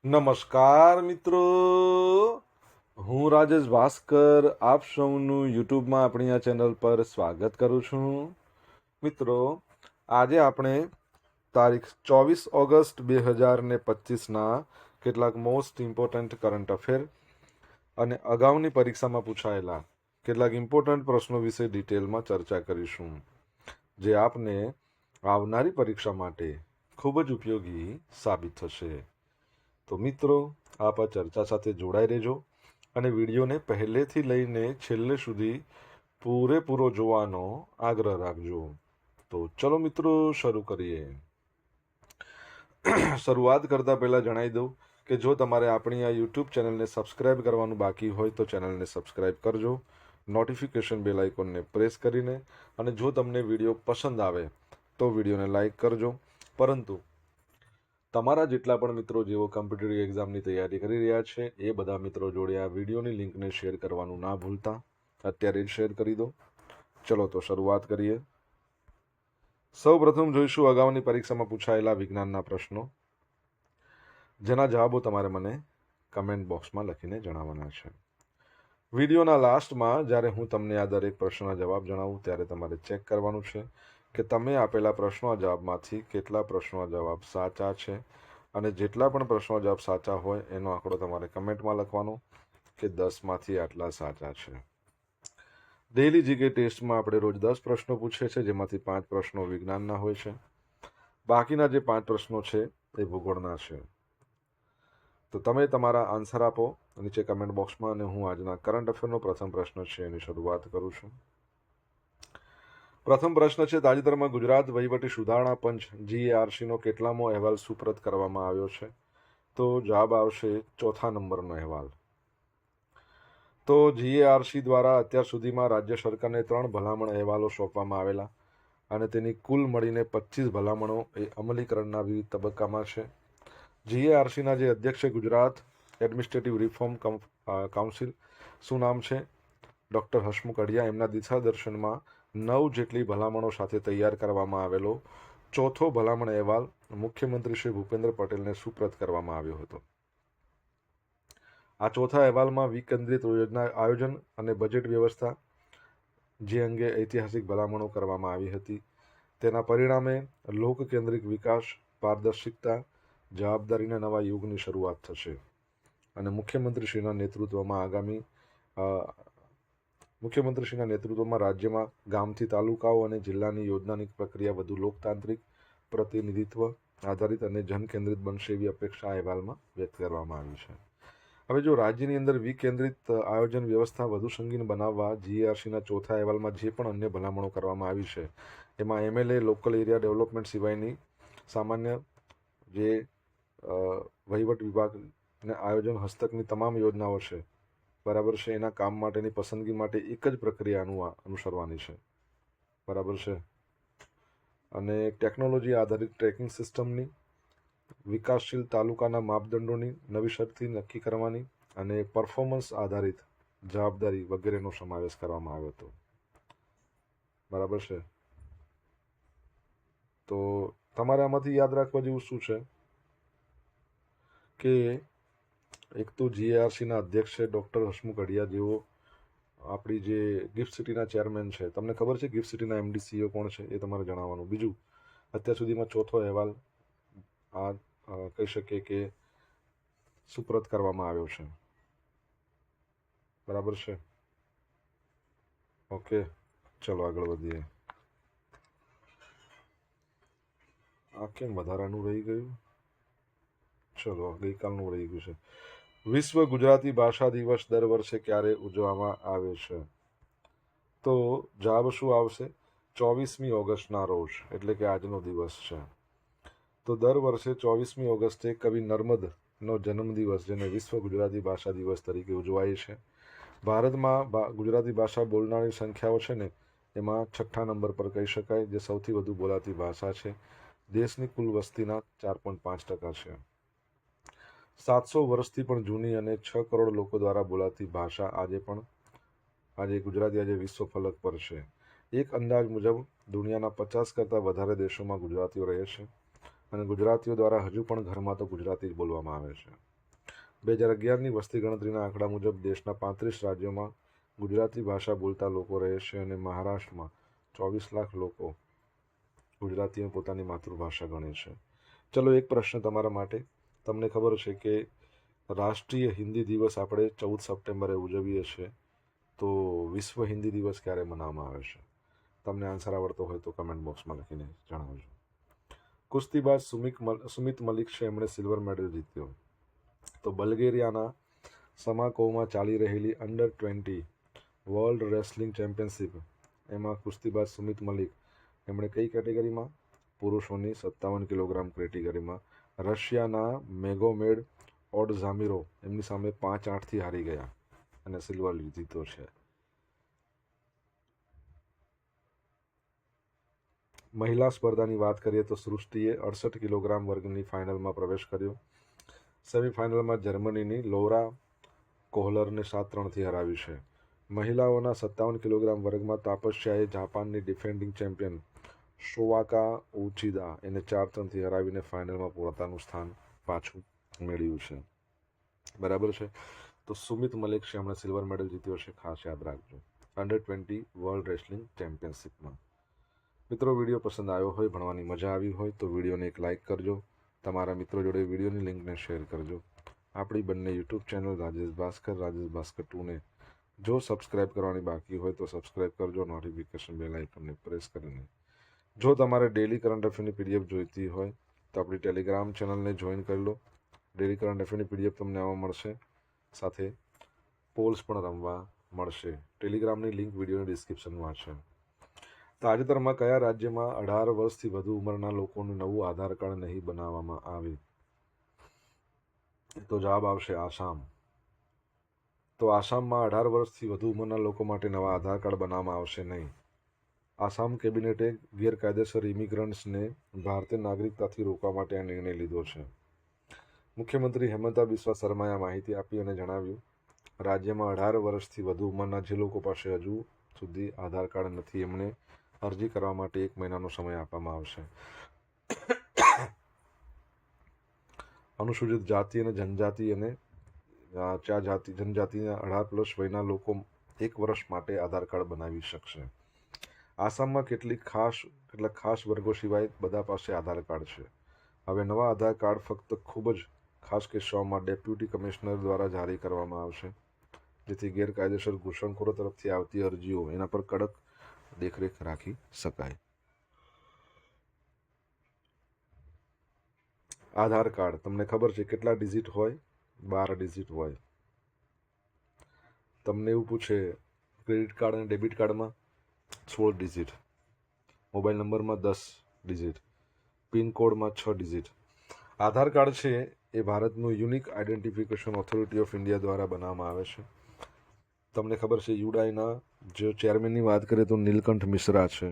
નમસ્કાર મિત્રો, હું રાજેશ ભાસ્કર આપ સૌનું યુટ્યુબમાં આપણી આ ચેનલ પર સ્વાગત કરું છું. મિત્રો, આજે આપણે તારીખ 24 ઓગસ્ટ 2025ના કેટલાક મોસ્ટ ઇમ્પોર્ટન્ટ કરંટ અફેર અને અગાઉની પરીક્ષામાં પૂછાયેલા કેટલાક ઇમ્પોર્ટન્ટ પ્રશ્નો વિશે ડિટેલમાં ચર્ચા કરીશું, જે આપને આવનારી પરીક્ષા માટે ખૂબ જ ઉપયોગી સાબિત થશે. તો મિત્રો, આપ આ ચર્ચા સાથે જોડાઈ રહેજો અને વિડીયોને પહેલેથી લઈને છેલ્લે સુધી પૂરેપૂરો જોવાનો આગ્રહ રાખજો. તો ચલો મિત્રો, શરૂ કરીએ. શરૂઆત કરતાં પહેલાં જણાવી દઉં કે જો તમારે આપણી આ યુટ્યુબ ચેનલને સબસ્ક્રાઇબ કરવાનું બાકી હોય તો ચેનલને સબસ્ક્રાઇબ કરજો, નોટિફિકેશન બેલ આઇકોનને પ્રેસ કરીને, અને જો તમને વિડીયો પસંદ આવે તો વિડીયોને લાઈક કરજો. પરંતુ તમારા જેટલા પણ મિત્રો જેઓ કોમ્પિટિટિવ એક્ઝામની તૈયારી કરી રહ્યા છે એ બધા મિત્રો જોડે આ વિડીયોની લિંકને શેર કરવાનું ના ભૂલતા. અત્યારે જ શેર કરી દો. ચલો તો શરૂઆત કરીએ. સૌ પ્રથમ જોઈશું અગાઉની પરીક્ષામાં પૂછાયેલા વિજ્ઞાનના પ્રશ્નો, જેના જવાબો તમારે મને કમેન્ટ બોક્સમાં લખીને જણાવવાના છે. વિડીયોના લાસ્ટમાં જ્યારે હું તમને આ દરેક પ્રશ્નના જવાબ જણાવું ત્યારે તમારે ચેક કરવાનું છે કે તમે આપેલા પ્રશ્નોના જવાબમાંથી કેટલા પ્રશ્નોના જવાબ સાચા છે, અને જેટલા પણ પ્રશ્નોના જવાબ સાચા હોય એનો આંકડો તમારે કમેન્ટમાં લખવાનો કે 10માંથી આટલા સાચા છે. ડેઇલી જીકે ટેસ્ટમાં આપણે રોજ 10 પ્રશ્નો પૂછીએ છીએ, જેમાંથી 5 પ્રશ્નો વિજ્ઞાનના હોય છે. બાકીના જે 5 પ્રશ્નો છે એ ભૂગોળના છે. તો તમે તમારા આન્સર આપો નીચે કમેન્ટ બોક્સમાં, અને હું આજના કરંટ અફેરનો પ્રથમ પ્રશ્ન છે એની શરૂઆત કરું છું. પ્રથમ પ્રશ્ન છે, તાજેતરમાં ગુજરાત વહીવટી સુધારણા પંચ GARCનો કેટલામો અહેવાલ સુપરત કરવામાં આવ્યો છે? તો જવાબ આવશે ચોથા નંબરનો અહેવાલ. તો GARC દ્વારા અત્યાર સુધીમાં રાજ્ય સરકારને 3 ભલામણ અહેવાલો સોંપવામાં આવેલા, અને તેની કુલ મળીને 25 ભલામણો એ અમલીકરણના વિવિધ તબક્કામાં છે. GARCના જે અધ્યક્ષ છે ગુજરાત એડમિનિસ્ટ્રેટિવ રિફોર્મ કાઉન્સિલ, શું નામ છે? ડૉક્ટર હસમુખ અઢિયા. એમના દિશાદર્શનમાં 9 જેટલી ભલામણો સાથે તૈયાર કરવામાં આવેલો ચોથો ભલામણ અહેવાલ મુખ્યમંત્રી શ્રી ભૂપેન્દ્ર પટેલને સુપ્રત કરવામાં આવ્યો હતો. આ ચોથા અહેવાલમાં વિકેન્દ્રિત યોજના આયોજન અને બજેટ વ્યવસ્થા જે અંગે ઐતિહાસિક ભલામણો કરવામાં આવી હતી. તેના પરિણામે લોક કેન્દ્રિત વિકાસ, પારદર્શિકતા, જવાબદારીના નવા યુગની શરૂઆત થશે, અને મુખ્યમંત્રીશ્રીના નેતૃત્વમાં રાજ્યમાં ગામથી તાલુકાઓ અને જિલ્લાની યોજનાની પ્રક્રિયા વધુ લોકતાંત્રિક, પ્રતિનિધિત્વ આધારિત અને જનકેન્દ્રિત બનશે એવી અપેક્ષા અહેવાલમાં વ્યક્ત કરવામાં આવી છે. હવે જો રાજ્યની અંદર વિકેન્દ્રિત આયોજન વ્યવસ્થા વધુ સંગીન બનાવવા GARCના ચોથા અહેવાલમાં જે પણ અન્ય ભલામણો કરવામાં આવી છે, એમાં MLA લોકલ એરિયા ડેવલપમેન્ટ સિવાયની સામાન્ય જે વહીવટ વિભાગને આયોજન હસ્તકની તમામ યોજનાઓ છે, બરાબર છે, એના કામ માટેની પસંદગી માટે એક જ પ્રક્રિયા અનુસરવાની છે, બરાબર છે. અને ટેકનોલોજી આધારિત ટ્રેકિંગ સિસ્ટમની, વિકાસશીલ તાલુકાના માપદંડોની નવી શરતી નક્કી કરવાની, અને પરફોર્મન્સ આધારિત જવાબદારી વગેરેનો સમાવેશ કરવામાં આવ્યો હતો, બરાબર છે. તો તમારે આમાંથી યાદ રાખવા જેવું શું છે કે એક તો GARCના અધ્યક્ષ છે ડૉક્ટર હસમુખ અઢિયા, જેઓ આપણી જે ગિફ્ટ સિટીના ચેરમેન છે. તમને ખબર છે ગિફ્ટ સિટીના MD CEO કોણ છે? એ તમારે જણાવવાનું. બીજું, અત્યાર સુધીમાં ચોથો અહેવાલ આ કહી શકીએ કે સુપરત કરવામાં આવ્યો છે, બરાબર છે. ઓકે, ચલો આગળ વધીએ. આ કેમ વધારાનું રહી ગયું? ચલો, ગઈકાલનું રહી ગયું છે. વિશ્વ ગુજરાતી ભાષા દિવસ દર વર્ષે ક્યારે ઉજવવામાં આવે છે? તો જવાબ શું આવશે? 24મી ઓગસ્ટના રોજ, એટલે કે આજનો દિવસ છે. તો દર વર્ષે 24મી ઓગસ્ટે કવિ નર્મદનો જન્મદિવસ, જેને વિશ્વ ગુજરાતી ભાષા દિવસ તરીકે ઉજવાય છે. ભારતમાં ગુજરાતી ભાષા બોલનારની સંખ્યાઓ છે ને, એમાં 6ઠ્ઠા નંબર પર કહી શકાય, જે સૌથી વધુ બોલાતી ભાષા છે. દેશની કુલ વસ્તીના 4.5% છે. 700 વર્ષથી પણ જૂની અને 6 કરોડ લોકો દ્વારા બોલાતી ભાષા આજે ગુજરાતી આજે વિશ્વ ફલક પર છે. એક અંદાજ મુજબ દુનિયાના 50 કરતાં વધારે દેશોમાં ગુજરાતીઓ રહે છે, અને ગુજરાતીઓ દ્વારા હજુ પણ ઘરમાં તો ગુજરાતી જ બોલવામાં આવે છે. 2011ની વસ્તી ગણતરીના આંકડા મુજબ દેશના 35 રાજ્યોમાં ગુજરાતી ભાષા બોલતા લોકો રહે છે અને મહારાષ્ટ્રમાં 24 લાખ લોકો ગુજરાતીને પોતાની માતૃભાષા ગણે છે. ચલો એક પ્રશ્ન તમારા માટે. તમને ખબર છે કે રાષ્ટ્રીય હિન્દી દિવસ આપણે 14 સપ્ટેમ્બરે ઉજવીએ છીએ, તો વિશ્વ હિન્દી દિવસ ક્યારે મનાવવામાં આવે છે? તમને આન્સર આવડતો હોય તો કમેન્ટ બોક્સમાં લખીને જણાવજો. કુસ્તીબાજ સુમિત મલિક છે, એમણે સિલ્વર મેડલ જીત્યો. તો બલ્ગેરિયાના સમાકોમાં ચાલી રહેલી અંડર-20 વર્લ્ડ રેસલિંગ ચેમ્પિયનશિપ, એમાં કુસ્તીબાજ સુમિત મલિક એમણે કઈ કેટેગરીમાં? પુરુષોની 57 કિલોગ્રામ કેટેગરીમાં રશિયાના મેગોમેડ ઓડઝામિરો એમની સામે 5-8થી હારી ગયા અને સિલ્વર જીત્યો છે. મહિલા સ્પર્ધાની વાત કરીએ તો સૃષ્ટિએ 68 કિલોગ્રામ વર્ગની ફાઇનલમાં પ્રવેશ કર્યો. સેમીફાઇનલમાં જર્મનીની લોરા કોહલરને 7-3થી હરાવી છે. મહિલાઓના 57 કિલોગ્રામ વર્ગમાં તાપસ્યાએ જાપાનની ડિફેન્ડિંગ ચેમ્પિયન શોવાકા ઉચિદા એને 4-3થી હરાવીને ફાઇનલમાં પોતાનું સ્થાન પાછું મેળવ્યું છે. બરાબર છે. તો સુમિત મલિક છે, એમણે સિલ્વર મેડલ જીત્યો છે, ખાસ યાદ રાખજો, અંડર-20 વર્લ્ડ રેસલિંગ ચેમ્પિયનશિપમાં. મિત્રો, વિડીયો પસંદ આવ્યો હોય, ભણવાની મજા આવી હોય તો વિડીયોને એક લાઇક કરજો. તમારા મિત્રો જોડે વિડીયોની લિંકને શેર કરજો. આપણી બંને યુટ્યુબ ચેનલ રાજેશ ભાસ્કર 2ને જો સબસ્ક્રાઇબ કરવાની બાકી હોય તો સબસ્ક્રાઇબ કરજો, નોટિફિકેશન બેલ આઇકનને પ્રેસ કરીને. જો તમારે ડેલી કરંટ અફેરની પીડીએફ જોઈતી હોય તો આપણી ટેલિગ્રામ ચેનલને જોઈન કરી લો. ડેલી કરંટ અફેરની પીડીએફ તમને આવવા મળશે, સાથે પોલ્સ પણ રમવા મળશે. ટેલિગ્રામની લિંક વિડીયોની ડિસ્ક્રિપ્શનમાં છે. તાજેતરમાં કયા રાજ્યમાં 18 વર્ષથી વધુ ઉંમરના લોકોનું નવું આધાર કાર્ડ નહીં બનાવવામાં આવે? તો જવાબ આવશે આસામ. તો આસામમાં 18 વર્ષથી વધુ ઉંમરના લોકો માટે નવા આધાર કાર્ડ બનાવવામાં આવશે નહીં. આસામ કેબિનેટે ગેરકાયદેસર ઇમિગ્રન્ટ્સને ભારતીય નાગરિકતાથી રોકવા માટે આ નિર્ણય લીધો છે. મુખ્યમંત્રી હેમંતા બિસ્વા શર્માએ આ માહિતી આપી અને જણાવ્યું, રાજ્યમાં 18 વર્ષથી વધુ ઉંમરના જે લોકો પાસે હજુ સુધી આધાર કાર્ડ નથી, એમને અરજી કરવા માટે 1 મહિનાનો સમય આપવામાં આવશે. અનુસૂચિત જાતિ અને જનજાતિ અને જનજાતિના 18+ વયના લોકો 1 વર્ષ માટે આધાર કાર્ડ બનાવી શકશે. આસામમાં કેટલાક ખાસ વર્ગો સિવાય બધા પાસે આધાર કાર્ડ છે. હવે નવા આધાર કાર્ડ ફક્ત ખૂબ જ ખાસ કિસ્સાઓમાં ડેપ્યુટી કમિશનર દ્વારા જારી કરવામાં આવશે, જેથી ગેરકાયદેસર ઘૂસણખોરો તરફથી આવતી અરજીઓ એના પર કડક દેખરેખ રાખી શકાય. આધાર કાર્ડ તમને ખબર છે કેટલા ડિજિટ હોય? 12 ડિજિટ હોય. તમને એવું પૂછે ક્રેડિટ કાર્ડ અને ડેબિટ કાર્ડમાં 16 ડિજિટ, મોબાઈલ નંબરમાં 10 ડિજિટ, પિનકોડમાં 6 ડિજિટ. આધાર કાર્ડ છે એ ભારતનું unique identification authority of India દ્વારા બનાવવામાં આવે છે. તમને ખબર છે યુડાઈના જે ચેરમેનની વાત કરીએ તો નીલકંઠ મિશ્રા છે.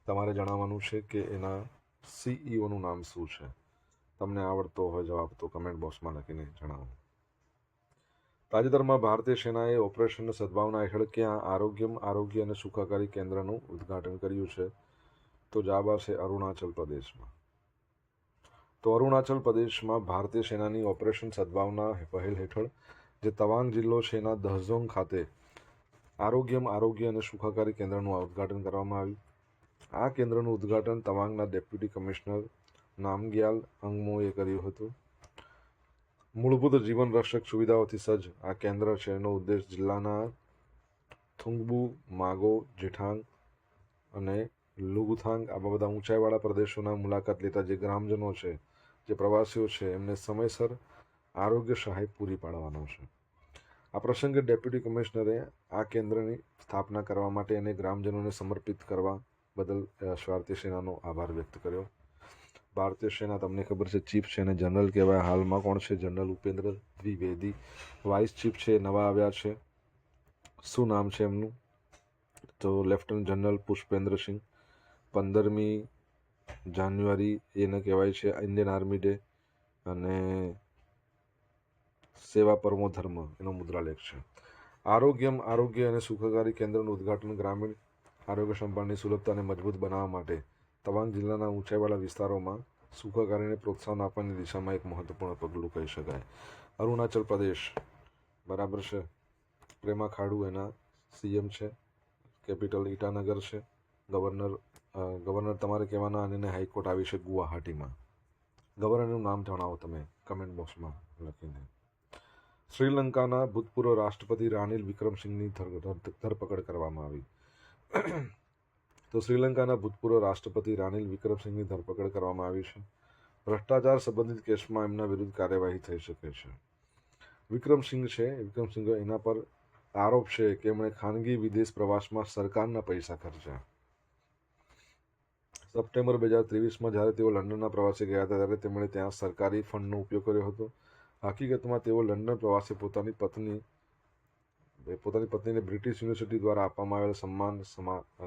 તમારે જણાવવાનું છે કે એના સીઈઓનું નામ શું છે. તમને આવડતો હોય જવાબ તો કમેન્ટ બોક્સમાં લખીને જણાવો. તાજેતરમાં ભારતીય સેનાએ ઓપરેશન સદભાવના હેઠળ ક્યાં આરોગ્ય અને સુખાકારી કેન્દ્રનું ઉદ્ઘાટન કર્યું છે? તો જવાબ આવશે અરુણાચલ પ્રદેશમાં. તો અરુણાચલ પ્રદેશમાં ભારતીય સેનાની ઓપરેશન સદભાવના પહેલ હેઠળ જે તવાંગ જિલ્લો છે એના દહઝોંગ ખાતે આરોગ્ય અને સુખાકારી કેન્દ્રનું ઉદ્ઘાટન કરવામાં આવ્યું. આ કેન્દ્રનું ઉદ્ઘાટન તવાંગના ડેપ્યુટી કમિશનર નામગ્યાલ અંગમોએ કર્યું હતું. મૂળભૂત જીવન રક્ષક સુવિધાઓથી સજ્જ આ કેન્દ્ર છે એનો ઉદ્દેશ જિલ્લાના થુંગબુ, માગો, જેઠાંગ અને લુગુથાંગ આ બધા ઊંચાઈવાળા પ્રદેશોના મુલાકાત લેતા જે ગ્રામજનો છે, જે પ્રવાસીઓ છે, એમને સમયસર આરોગ્ય સહાય પૂરી પાડવાનો છે. આ પ્રસંગે ડેપ્યુટી કમિશનરે આ કેન્દ્રની સ્થાપના કરવા માટે અને ગ્રામજનોને સમર્પિત કરવા બદલ ભારતીય સેનાનો આભાર વ્યક્ત કર્યો. ભારતીય સેના તમને ખબર છે ચીફ છે અને જનરલ કહેવાય. હાલમાં કોણ છે? General Upendra Dwivedi. Vice chief છે નવા આવ્યા છે. શું નામ છે એમનું? તો લેફ્ટનન્ટ જનરલ પુષ્પેન્દ્રસિંહ. 15મી જાન્યુઆરી એને કહેવાય છે ઇન્ડિયન આર્મી ડે અને સેવા પરમો ધર્મ એનો મુદ્રાલેખ છે. આરોગ્ય અને સુખાકારી કેન્દ્રનું ઉદ્ઘાટન ગ્રામીણ આરોગ્ય સંભાળની સુલભતાને મજબૂત બનાવવા માટે તવાંગ જિલ્લાના ઊંચાઈવાળા વિસ્તારોમાં સુખાકારીને પ્રોત્સાહન આપવાની દિશામાં એક મહત્વપૂર્ણ પગલું કહી શકાય. અરુણાચલ પ્રદેશ, બરાબર છે, પ્રેમા ખાડુ એના સીએમ છે, કેપિટલ ઈટાનગર છે, ગવર્નર તમારે કહેવાના અને હાઈકોર્ટ આવી છે ગુવાહાટીમાં. ગવર્નરનું નામ જણાવો તમે કમેન્ટ બોક્સમાં લખીને. શ્રીલંકાના ભૂતપૂર્વ રાષ્ટ્રપતિ રાનિલ વિક્રમસિંઘની ધરપકડ કરવામાં આવી. તો શ્રીલંકાના ભૂતપૂર્વ રાષ્ટ્રપતિ રાનિલ વિક્રમસિંઘની ધરપકડ કરવામાં આવી છે. ભ્રષ્ટાચાર સંબંધિત કેસમાં એમના વિરુદ્ધ કાર્યવાહી થઈ શકે છે. વિક્રમસિંઘ એના પર આરોપ છે કે એમણે ખાનગી વિદેશ પ્રવાસમાં સરકારના પૈસા ખર્ચ્યા. સપ્ટેમ્બર 2023માં જ્યારે તેઓ લંડનના પ્રવાસે ગયા હતા ત્યારે તેમણે ત્યાં સરકારી ફંડનો ઉપયોગ કર્યો હતો. હકીકતમાં તેઓ લંડન પ્રવાસે પોતાની પત્નીને બ્રિટિશ યુનિવર્સિટી દ્વારા આપવામાં આવેલ સન્માન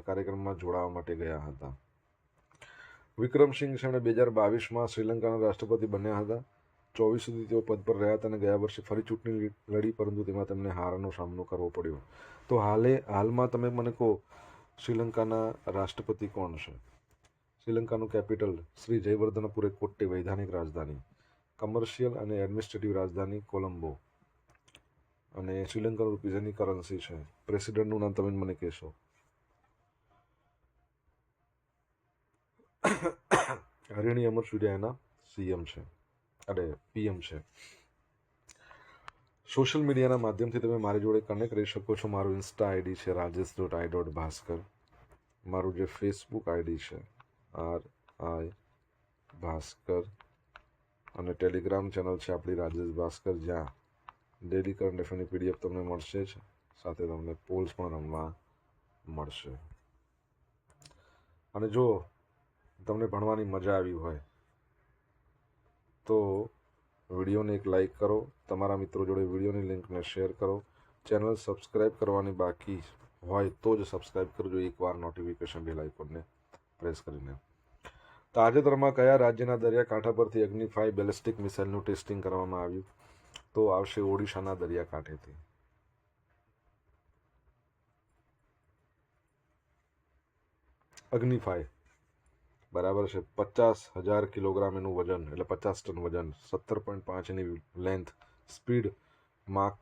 કાર્યક્રમમાં જોડાવા માટે ગયા હતા. વિક્રમસિંઘ છે 2022માં શ્રીલંકાના રાષ્ટ્રપતિ બન્યા હતા. 24 સુધી તેઓ પદ પર રહ્યા હતા અને ગયા વર્ષે ફરી ચૂંટણી લડી, પરંતુ તેમાં તેમને હારનો સામનો કરવો પડ્યો. તો હાલમાં તમે મને કહો, શ્રીલંકાના રાષ્ટ્રપતિ કોણ છે? શ્રીલંકાનું કેપિટલ શ્રી જયવર્ધનપુરે કોટ્ટે, વૈધાનિક રાજધાની, કમર્શિયલ અને એડમિનિસ્ટ્રેટિવ રાજધાની કોલંબો, અને શ્રીલંકન રૂપીઝની કરન્સી છે. પ્રેસિડેન્ટનું નામ તમે મને કહેશો. હરિણી અમરસૂર્યા એના સીએમ છે, પીએમ છે. સોશિયલ મીડિયાના માધ્યમથી તમે મારી જોડે કનેક્ટ રહી શકો છો. મારું ઇન્સ્ટા આઈડી છે rajesh.i.bhaskar. મારું જે ફેસબુક આઈડી છે RI ભાસ્કર, અને ટેલિગ્રામ ચેનલ છે આપણી રાજેશ ભાસ્કર, જ્યાં ડેલી કરંટ અફેરની PDF તમને મળશે જ, સાથે તમને પોલ્સ પણ રમવા મળશે. અને જો તમને ભણવાની મજા આવી હોય તો વિડીયોને એક લાઈક કરો, તમારા મિત્રો જોડે વિડીયોની લિંકને શેર કરો. ચેનલ સબસ્ક્રાઈબ કરવાની બાકી હોય તો જ સબસ્ક્રાઈબ કરજો, એકવાર નોટિફિકેશન બેલ આઇકોનને પ્રેસ કરીને. તાજેતરમાં કયા રાજ્યના દરિયાકાંઠા પરથી અગ્નિ 5 બેલિસ્ટિક મિસાઇલનું ટેસ્ટિંગ કરવામાં આવ્યું? તો આવશે ઓડિશાના દરિયાકાંઠેથી. અગ્નિ 5, બરાબર છે, 50,000 કિલોગ્રામ એનું વજન, એટલે 50 ટન વજન, 17.5 એની લેન્થ, સ્પીડ મેક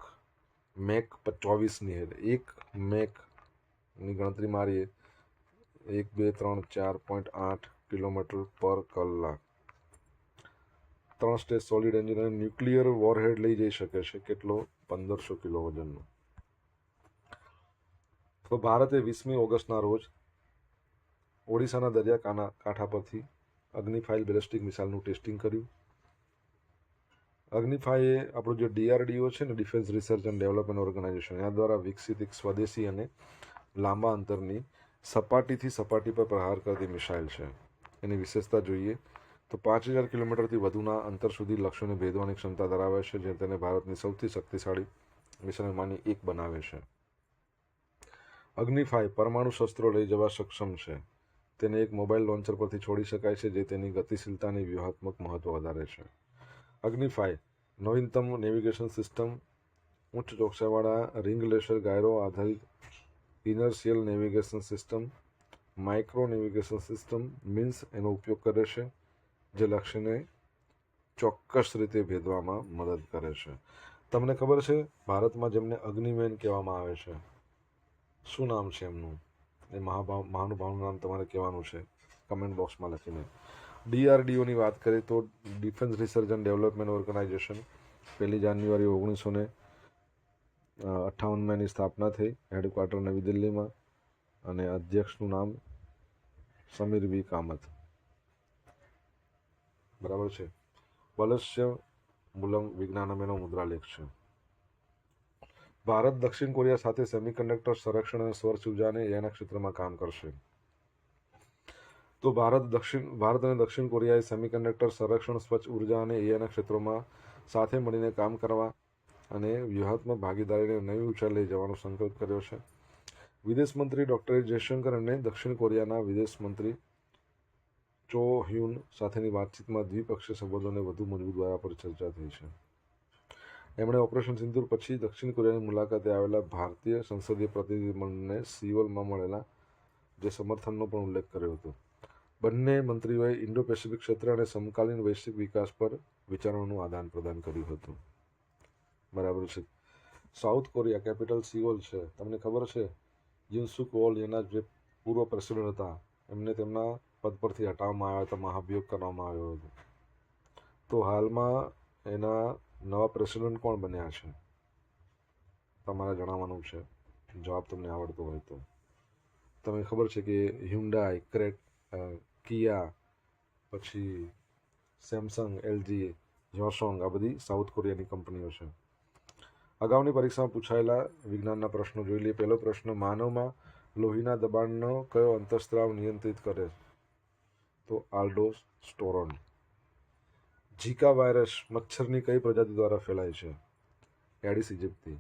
24ની, એટલે એક મેકની ગણતરી મારીએ 1 2 3 4.8 કિલોમીટર પર કલાક. 3 સ્ટેજ સોલિડ એન્જિન અને ન્યુક્લિયર વોરહેડ લઈ જઈ શકે છે. કેટલો? 1500 કિલો વજનનો. તો ભારતે 20મી ઓગસ્ટના રોજ ઓડિશાના દરિયાકાંઠા પરથી અગ્નિ 5 બેલિસ્ટિક મિસાઇલનું ટેસ્ટિંગ કર્યું. અગ્નિ 5 એ આપણું જે DRDO છે ને, defence research and development organisation, એના દ્વારા વિકસિત એક સ્વદેશી અને લાંબા અંતરની સપાટીથી સપાટી પર પ્રહાર કરતી મિસાઇલ છે. એની વિશેષતા જોઈએ તો 5000 કિલોમીટરથી વધુના અંતર સુધી લક્ષ્યોને ભેદવાની ક્ષમતા ધરાવે છે, જે તેને ભારતની સૌથી શક્તિશાળી મિસાઇલમાંની એક બનાવે છે. અગ્નિ 5 પરમાણુ શસ્ત્રો લઈ જવા સક્ષમ છે. તેને એક મોબાઈલ લોન્ચર પરથી છોડી શકાય છે, જે તેની ગતિશીલતાની વ્યૂહાત્મક મહત્વ વધારે છે. અગ્નિ 5 નવીનતમ નેવિગેશન સિસ્ટમ, ઉચ્ચ ચોકસાઈવાળા રિંગ લેસર ગાયરો આધારિત inertial navigation system, micro navigation system means એનો ઉપયોગ કરે છે, જે લક્ષ્યને ચોક્કસ રીતે ભેદવામાં મદદ કરે છે. તમને ખબર છે ભારતમાં જેમને અગ્નિમેન કહેવામાં આવે છે, શું નામ છે એમનું? એ મહાનુભાવનું નામ તમારે કહેવાનું છે કમેન્ટ બોક્સમાં લખીને. DRDOની વાત કરીએ તો defence research and development organisation 1 January 1958માં એની સ્થાપના થઈ. હેડક્વાર્ટર નવી દિલ્હીમાં, અને અધ્યક્ષનું નામ સમીર V. કામત, બરાબર છે. વલસ્ય મૂલમ વિજ્ઞાનમ એનો મુદ્રાલેખ છે. ભારત દક્ષિણ કોરિયા સાથે સેમિકન્ડક્ટર સંરક્ષણ અને સ્વચ્છ ઉર્જા અને એના ક્ષેત્રમાં કામ કરશે. તો ભારત અને દક્ષિણ કોરિયાએ સેમિકન્ડક્ટર સંરક્ષણ, સ્વચ્છ ઉર્જા અને એઆઈના ક્ષેત્રોમાં સાથે મળીને કામ કરવા અને વ્યૂહાત્મક ભાગીદારીને નવી ઊંચાઈ લઈ જવાનો સંકલ્પ કર્યો છે. વિદેશ મંત્રી ડૉક્ટર જયશંકર અને દક્ષિણ કોરિયાના વિદેશ મંત્રી ચો હ્યુન સાથેની વાતચીતમાં દ્વિપક્ષીય સંબંધોને વધુ મજબૂત બનાવવા પર ચર્ચા થઈ છે. એમણે ઓપરેશન સિંદૂર પછી દક્ષિણ કોરિયાની મુલાકાતે આવેલા ભારતીય સંસદીય પ્રતિનિધિમંડળને સિઓલમાં મળેલા જે સમર્થનનો પણ ઉલ્લેખ કર્યો હતો. બંને મંત્રીઓએ ઇન્ડો પેસિફિક ક્ષેત્ર અને સમકાલીન વૈશ્વિક વિકાસ પર વિચારોનું આદાન પ્રદાન કર્યું હતું. બરાબર છે. સાઉથ કોરિયા કેપિટલ સિઓલ છે. તમને ખબર છે યુનસુક ઓલ એના જે પૂર્વ પ્રેસિડેન્ટ હતા એમને તેમના પદ પરથી હટાવવામાં આવ્યા હતા, મહાભિયોગ કરવામાં આવ્યો હતો. તો હાલમાં એના નવા પ્રેસિડેન્ટ કોણ બન્યા છે તમારે જણાવવાનું છે. જવાબ તમને આવડતો હોય તો. તમને ખબર છે કે હ્યુન્ડાઈ, કિયા, પછી સેમસંગ, એલજી, યોસોંગ આ બધી સાઉથ કોરિયાની કંપનીઓ છે. અગાઉની પરીક્ષામાં પૂછાયેલા વિજ્ઞાનના પ્રશ્નો જોઈ લઈએ. પહેલો પ્રશ્ન, માનવમાં લોહીના દબાણનો કયો અંતઃસ્ત્રાવ નિયંત્રિત કરે? તો આલ્ડોસ્ટેરોન. ઝીકા વાયરસ મચ્છરની કઈ પ્રજાતિ દ્વારા ફેલાય છે? એડિસ ઇજિપ્તી.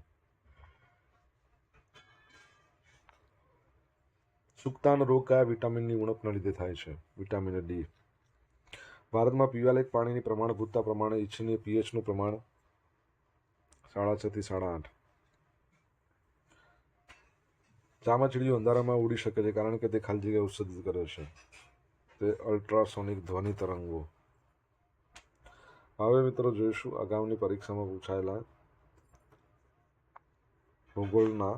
સુક્તાન રોગ કયા વિટામિનની ઉણપના લીધે થાય છે? Vitamin D. ભારતમાં પીવાલાયક પાણીની પ્રમાણભૂતતા પ્રમાણે ઇચ્છનીય પીએચનું પ્રમાણ 6.5 થી 8.5. ચામાચીડિયું અંધારામાં ઉડી શકે છે કારણ કે તે ખાલી જગ્યા ઉત્સર્જિત કરે છે. તે અલ્ટ્રાસોનિક ધ્વનિ તરંગો. હવે મિત્રો જોઈશું અગાઉની પરીક્ષામાં પૂછાયેલા ભૂગોળના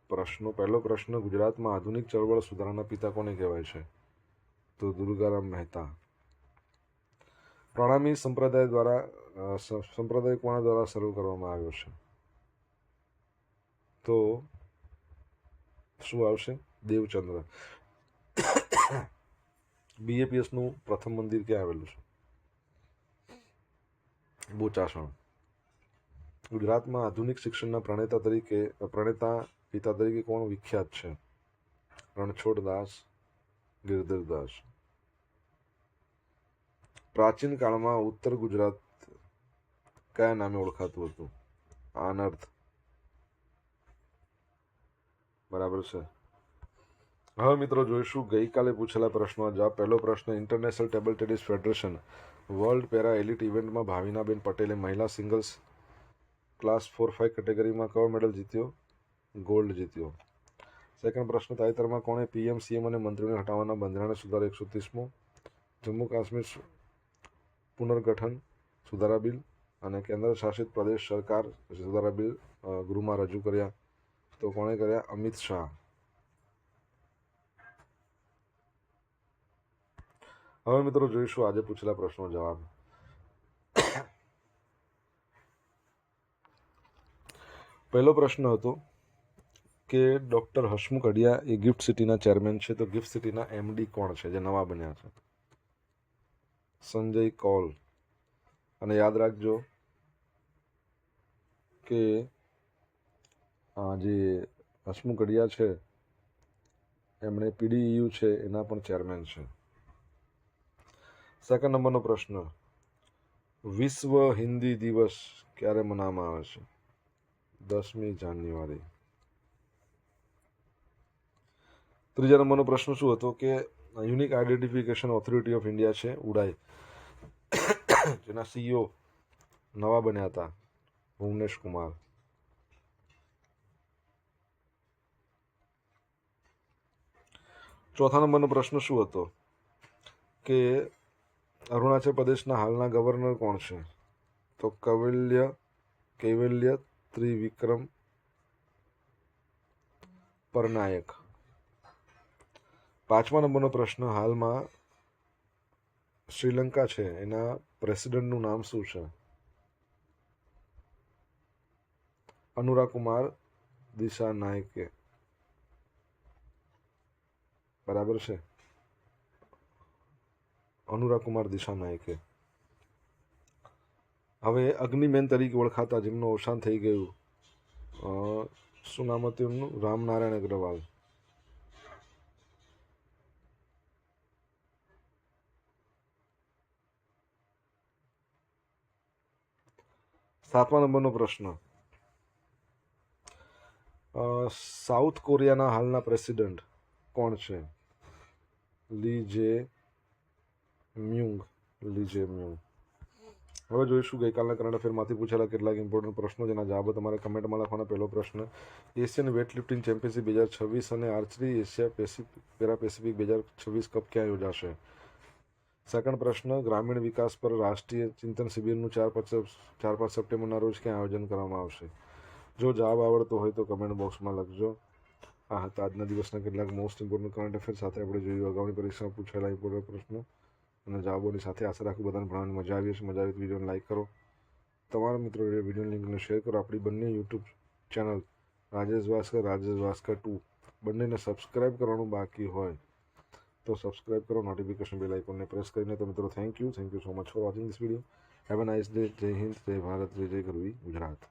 પ્રશ્નો. પહેલો પ્રશ્ન, ગુજરાતમાં આધુનિક ચળવળ સુધારાના પિતા કોને કહેવાય છે? તો દુર્ગારામ મહેતા. પ્રણામી સંપ્રદાય કોના દ્વારા શરૂ કરવામાં આવ્યો છે? તો શું આવશે? દેવચંદ્ર. બીએપીએસનું પ્રથમ મંદિર ક્યાં આવેલું છે? બોચાસણ. ગુજરાતમાં આધુનિક શિક્ષણના પ્રણેતા પિતા તરીકે કોણ વિખ્યાત છે? રણછોડદાસ, ગિરધરદાસ. પ્રાચીન કાળમાં ઉત્તર ગુજરાત કયા નામે ઓળખાતું હતું? આનર્થ. બરાબર છે. હવે મિત્રો જોઈશું ગઈકાલે પૂછેલા પ્રશ્નોના જવાબ. પહેલો પ્રશ્ન, international table tennis federation world para elite ઇવેન્ટમાં ભાવિનાબેન પટેલે મહિલા સિંગલ્સ ક્લાસ 4-5 કેટેગરીમાં કયો મેડલ જીત્યો? ગોલ્ડ જીત્યો. સેકન્ડ પ્રશ્ન, તાજેતરમાં કોણે પીએમ, સીએમ અને મંત્રીઓને હટાવવાના બંધારણ સુધારા 130મો જમ્મુ કાશ્મીર પુનર્ગઠન સુધારા બિલ અને કેન્દ્ર શાસિત પ્રદેશ સરકાર સુધારા બિલ ગૃહમાં રજૂ કર્યા? તો કોણે કર્યા? અમિત શાહ. હવે મિત્રો જોઈશું આજે પૂછેલા પ્રશ્નો જવાબ. પહેલો પ્રશ્ન હતો કે ડૉક્ટર હસમુખ અઢિયા એ ગિફ્ટ સિટીના ચેરમેન છે. તો ગિફ્ટ સિટીના એમડી કોણ છે જે નવા બન્યા છે? સંજય કૌલ. અને યાદ રાખજો કે જે હસમુખ અઢિયા છે એમણે પીડીયુ છે એના પણ ચેરમેન છે. સેકન્ડ નંબરનો પ્રશ્ન, વિશ્વ હિન્દી દિવસ ક્યારે મનાવવામાં આવે છે? 10મી જાન્યુઆરી. ત્રીજા નંબરનો પ્રશ્ન શું હતો કે unique identification authority of India છે ઉડાઈ, જેના સીઈઓ નવા બન્યા હતા ભુવનેશ કુમાર. ચોથા નંબરનો પ્રશ્ન શું હતો કે અરુણાચલ પ્રદેશના હાલના ગવર્નર કોણ છે? તો કૈવલ્ય ત્રિવિક્રમ પરનાયક. પાંચમા નંબરનો પ્રશ્ન, હાલમાં શ્રીલંકા છે એના પ્રેસિડેન્ટનું નામ શું છે? અનુરાકુમાર દિસાનાયકે. બરાબર છે, અનુરાકુમાર દિસાનાયકે. હવે અગ્નિમેન તરીકે ઓળખાતા જેમનું અવસાન થઈ ગયું, શું નામ હતું એમનું? રામનારાયણ અગ્રવાલ. સાતમા નંબરનો પ્રશ્ન, સાઉથ કોરિયાના હાલના પ્રેસિડેન્ટ કોણ છે? લી જે મ્યુંગ. હવે જોઈશું ગઈકાલના કરંટ અફેરમાંથી પૂછેલા કેટલાક ઇમ્પોર્ટન્ટ પ્રશ્નો જેના જવાબો તમારે કમેન્ટમાં લખવાના. પહેલો પ્રશ્ન, એશિયન વેઇટલિફ્ટિંગ ચેમ્પિયનશિપ 2026 અને archery Asia para Pacific 2026 cup ક્યાં યોજાશે? સેકન્ડ પ્રશ્ન, ગ્રામીણ વિકાસ પર રાષ્ટ્રીય ચિંતન શિબિરનું 4-5 સપ્ટેમ્બરના રોજ ક્યાં આયોજન કરવામાં આવશે? જો જવાબ આવડતો હોય તો કમેન્ટ બોક્સમાં લખજો. આ હતા આજના દિવસના કેટલાક મોસ્ટ ઇમ્પોર્ટન્ટ કરંટ અફેર. સાથે આપણે જોયું અગાઉની પરીક્ષામાં પૂછાયેલા ઇમ્પોર્ટન્ટ પ્રશ્નો અને જવાબોની સાથે. આશા રાખું બધાને ભણવાની મજા આવી હશે. મજા આવી તો વિડીયોને લાઈક કરો, તમારા મિત્રો વિડીયોની લિંકને શેર કરો. આપણી બંને યુટ્યુબ ચેનલ રાજેશ ભાસ્કર 2 બંનેને સબસ્ક્રાઈબ કરવાનું બાકી હોય તો સબસ્ક્રાઈબ કરો, નોટિફિકેશન બેલ આઇકોનને પ્રેસ કરીને. તો મિત્રો thank you so much for watching this video. Have a nice day. જય હિન્દ, જય ભારત, જય ગરવી ગુજરાત.